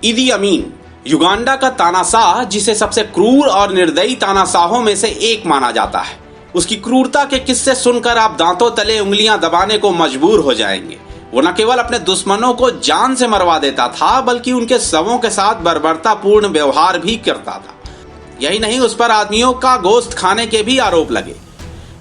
ईदी Amin Uganda का तानाशाह, जिसे सबसे क्रूर और निर्दयी तानाशाहों में से एक माना जाता है। उसकी क्रूरता के किस्से सुनकर आप दांतों तले उंगलियां दबाने को मजबूर हो जाएंगे। वो न केवल अपने दुश्मनों को जान से मरवा देता था, बल्कि उनके शवों के साथ बर्बरतापूर्ण व्यवहार भी करता था। यही नहीं, उस पर आदमियों का गोश्त खाने के भी आरोप लगे।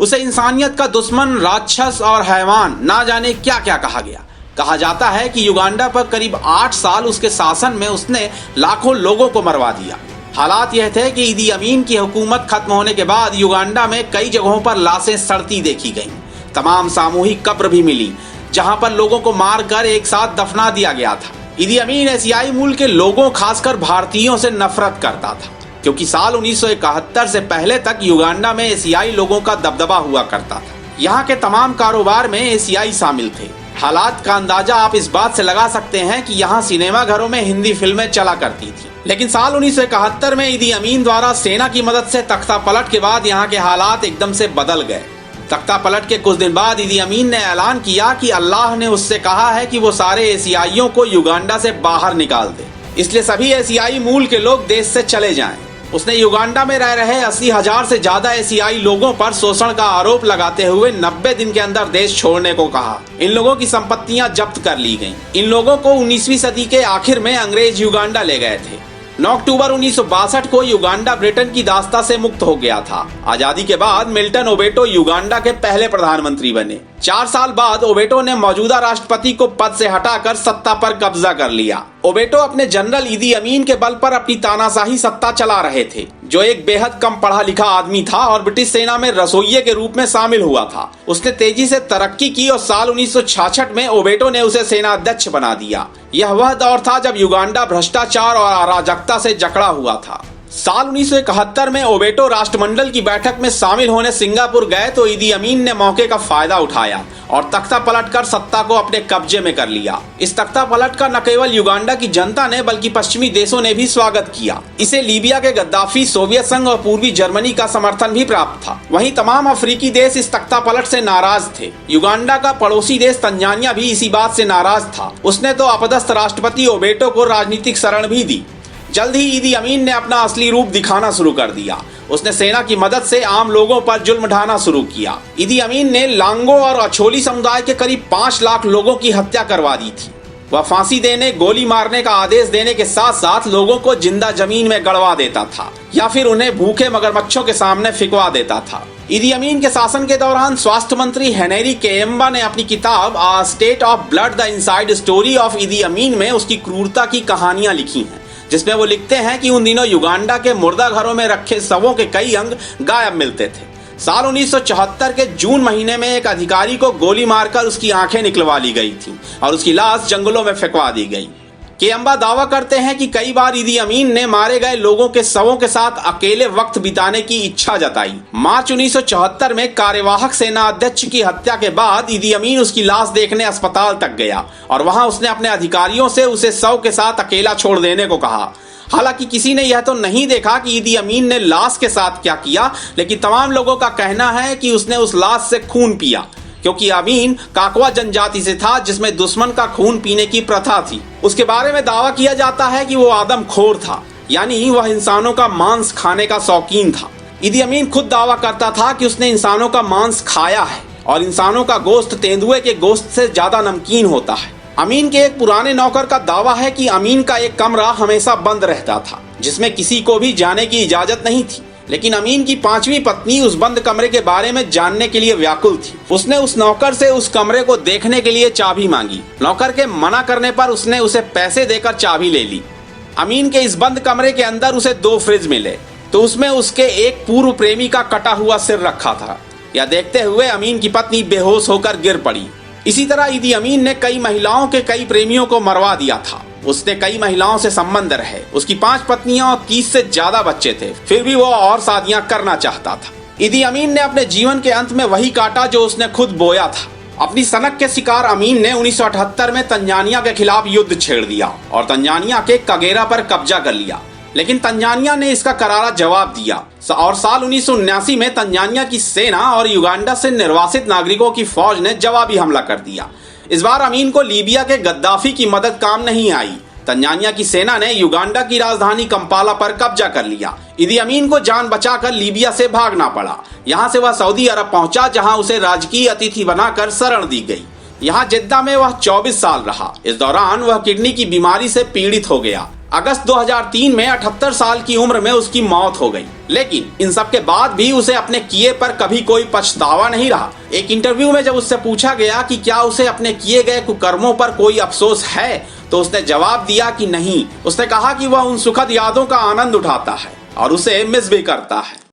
उसे इंसानियत का दुश्मन, राक्षस और हैवान, ना जाने क्या क्या कहा गया। कहा जाता है कि युगांडा पर करीब 8 साल उसके शासन में उसने लाखों लोगों को मरवा दिया। हालात यह थे कि ईदी अमीन की हुकूमत खत्म होने के बाद युगांडा में कई जगहों पर लाशें सड़ती देखी गईं। तमाम सामूहिक कब्र भी मिली, जहां पर लोगों को मारकर एक साथ दफना दिया गया था। ईदी अमीन एशियाई मूल के लोगों, खासकर भारतीयों से नफरत करता था, क्योंकि साल 1971 से पहले तक युगांडा में एशियाई लोगों का दबदबा हुआ करता था। यहाँ के तमाम कारोबार में एशियाई शामिल थे। हालात का अंदाजा आप इस बात से लगा सकते हैं कि यहाँ सिनेमा घरों में हिंदी फिल्में चला करती थी। लेकिन साल 1971 में ईदी अमीन द्वारा सेना की मदद से तख्ता पलट के बाद यहाँ के हालात एकदम से बदल गए। तख्ता पलट के कुछ दिन बाद ईदी अमीन ने ऐलान किया कि अल्लाह ने उससे कहा है कि वो सारे एशियाइयों को युगांडा से बाहर निकाल दे, इसलिए सभी एशियाई मूल के लोग देश से चले जाएं। उसने युगांडा में रह रहे 80,000 से ज्यादा एशियाई लोगों पर शोषण का आरोप लगाते हुए 90 दिन के अंदर देश छोड़ने को कहा। इन लोगों की संपत्तियां जब्त कर ली गईं। इन लोगों को 19वीं सदी के आखिर में अंग्रेज युगांडा ले गए थे। 9 अक्टूबर 1962 को युगांडा ब्रिटेन की दास्ता से मुक्त हो गया था। आजादी के बाद मिल्टन ओबेटो युगांडा के पहले प्रधानमंत्री बने। 4 साल बाद ओबेटो ने मौजूदा राष्ट्रपति को पद से हटाकर सत्ता पर कब्जा कर लिया। ओबेटो अपने जनरल ईदी अमीन के बल पर अपनी तानाशाही सत्ता चला रहे थे, जो एक बेहद कम पढ़ा लिखा आदमी था और ब्रिटिश सेना में रसोइये के रूप में शामिल हुआ था। उसने तेजी से तरक्की की और साल 1966 में ओबेटो ने उसे सेना अध्यक्ष बना दिया। यह वह दौर था जब युगांडा भ्रष्टाचार और अराजकता से जकड़ा हुआ था। साल 1971 में ओबेटो राष्ट्रमंडल की बैठक में शामिल होने सिंगापुर गए तो ईदी अमीन ने मौके का फायदा उठाया और तख्ता पलटकर सत्ता को अपने कब्जे में कर लिया। इस तख्ता पलट का न केवल युगांडा की जनता ने बल्कि पश्चिमी देशों ने भी स्वागत किया। इसे लीबिया के गद्दाफी, सोवियत संघ और पूर्वी जर्मनी का समर्थन भी प्राप्त था। वहीं तमाम अफ्रीकी देश इस तख्ता पलट से नाराज थे। युगांडा का पड़ोसी देश तंजानिया भी इसी बात से नाराज था। उसने तो अपदस्थ राष्ट्रपति ओबेटो को राजनीतिक शरण भी दी। जल्द ही ईदी अमीन ने अपना असली रूप दिखाना शुरू कर दिया। उसने सेना की मदद से आम लोगों पर जुल्म ढाना शुरू किया। ईदी अमीन ने लांगो और अछोली समुदाय के करीब 5 लाख लोगों की हत्या करवा दी थी। वह फांसी देने, गोली मारने का आदेश देने के साथ साथ लोगों को जिंदा जमीन में गड़वा देता था या फिर उन्हें भूखे मगरमच्छों के सामने फिकवा देता था। ईदी अमीन के शासन के दौरान स्वास्थ्य मंत्री हेनरी केयम्बा ने अपनी किताब a state of blood the inside story of Idi Amin में उसकी क्रूरता की कहानियां लिखी हैं, जिसमें वो लिखते हैं कि उन दिनों युगांडा के मुर्दा घरों में रखे शवों के कई अंग गायब मिलते थे। साल 1974 के जून महीने में एक अधिकारी को गोली मारकर उसकी आंखें निकलवा ली गई थी और उसकी लाश जंगलों में फेंकवा दी गई। केयम्बा दावा करते हैं कि कई बार ईदी अमीन ने मारे गए लोगों के शवों के साथ अकेले वक्त बिताने की इच्छा जताई। मार्च 1974 में कार्यवाहक सेना अध्यक्ष की हत्या के बाद ईदी अमीन उसकी लाश देखने अस्पताल तक गया और वहां उसने अपने अधिकारियों से उसे शव के साथ अकेला छोड़ देने को कहा। हालांकि किसी ने यह तो नहीं देखा कि ईदी अमीन ने लाश के साथ क्या किया, लेकिन तमाम लोगों का कहना है कि उसने उस लाश से खून पिया, क्योंकि अमीन काकवा जनजाति से था, जिसमें दुश्मन का खून पीने की प्रथा थी। उसके बारे में दावा किया जाता है कि वो आदमखोर था, यानी वह इंसानों का मांस खाने का शौकीन था। ईदी अमीन खुद दावा करता था कि उसने इंसानों का मांस खाया है और इंसानों का गोश्त तेंदुए के गोश्त से ज्यादा नमकीन होता है। अमीन के एक पुराने नौकर का दावा है कि अमीन का एक कमरा हमेशा बंद रहता था, जिसमें किसी को भी जाने की इजाजत नहीं थी। लेकिन अमीन की 5वीं पत्नी उस बंद कमरे के बारे में जानने के लिए व्याकुल थी। उसने उस नौकर से उस कमरे को देखने के लिए चाबी मांगी। नौकर के मना करने पर उसने उसे पैसे देकर चाबी ले ली। अमीन के इस बंद कमरे के अंदर उसे 2 फ्रिज मिले, तो उसमें उसके एक पूर्व प्रेमी का कटा हुआ सिर रखा था। यह देखते हुए अमीन की पत्नी बेहोश होकर गिर पड़ी। इसी तरह ईदी अमीन ने कई महिलाओं के कई प्रेमियों को मरवा दिया था। उसने कई महिलाओं से संबंध रहे। उसकी 5 पत्नियां और 30 से ज्यादा बच्चे थे, फिर भी वो और शादियां करना चाहता था। ईदी अमीन ने अपने जीवन के अंत में वही काटा जो उसने खुद बोया था। अपनी सनक के शिकार अमीन ने 1978 में तंजानिया के खिलाफ युद्ध छेड़ दिया और तंजानिया के कगेरा पर कब्जा कर लिया। लेकिन तंजानिया ने इसका करारा जवाब दिया और साल 1979 में तंजानिया की सेना और युगांडा से निर्वासित नागरिकों की फौज ने जवाबी हमला कर दिया। इस बार अमीन को लीबिया के गद्दाफी की मदद काम नहीं आई। तंजानिया की सेना ने युगांडा की राजधानी कंपाला पर कब्जा कर लिया। इदी अमीन को जान बचाकर लीबिया से भागना पड़ा। यहाँ से वह सऊदी अरब पहुंचा, जहां उसे राजकीय अतिथि बनाकर शरण दी गई। यहाँ जिद्दा में वह 24 साल रहा। इस दौरान वह किडनी की बीमारी से पीड़ित हो गया। अगस्त 2003 में 78 साल की उम्र में उसकी मौत हो गई। लेकिन इन सब के बाद भी उसे अपने किए पर कभी कोई पछतावा नहीं रहा। एक इंटरव्यू में जब उससे पूछा गया कि क्या उसे अपने किए गए कुकर्मों पर कोई अफसोस है, तो उसने जवाब दिया कि नहीं। उसने कहा कि वह उन सुखद यादों का आनंद उठाता है और उसे मिस भी करता है।